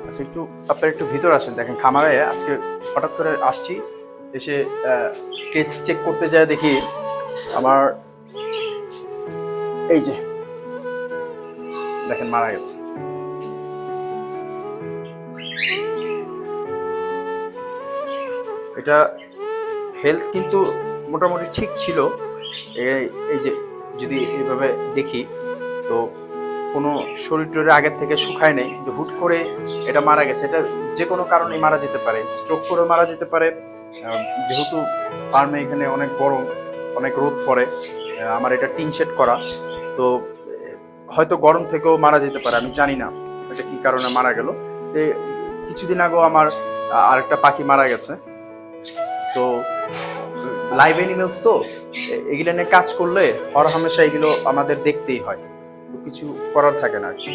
আচ্ছা, আপনার একটু ভিতরে আসেন। দেখেন খামারে আজকে হঠাৎ করে আসছি, এসে কেস চেক করতে যায় দেখি আমার এই যে দেখেন মারা গেছে। এটা হেলথ কিন্তু মোটামুটি ঠিক ছিল। এই যে যদি এইভাবে দেখি তো কোনো শরীর টরীর আগের থেকে শুকায় নেই, কিন্তু হুট করে এটা মারা গেছে। এটা যে কোনো কারণেই মারা যেতে পারে, স্ট্রোক করে মারা যেতে পারে। যেহেতু ফার্মে এখানে অনেক গরম, অনেক রোদ পড়ে, আমার এটা টিন শেড করা, তো হয়তো গরম থেকেও মারা যেতে পারে। আমি জানি না এটা কি কারণে মারা গেল। কিছুদিন আগেও আমার আরেকটা পাখি মারা গেছে। তো লাইভ অ্যানিমেলস তো, এগুলো নিয়ে কাজ করলে হর হামেশা এগুলো আমাদের দেখতেই হয়, তো কিছু করার থাকে না আর কি।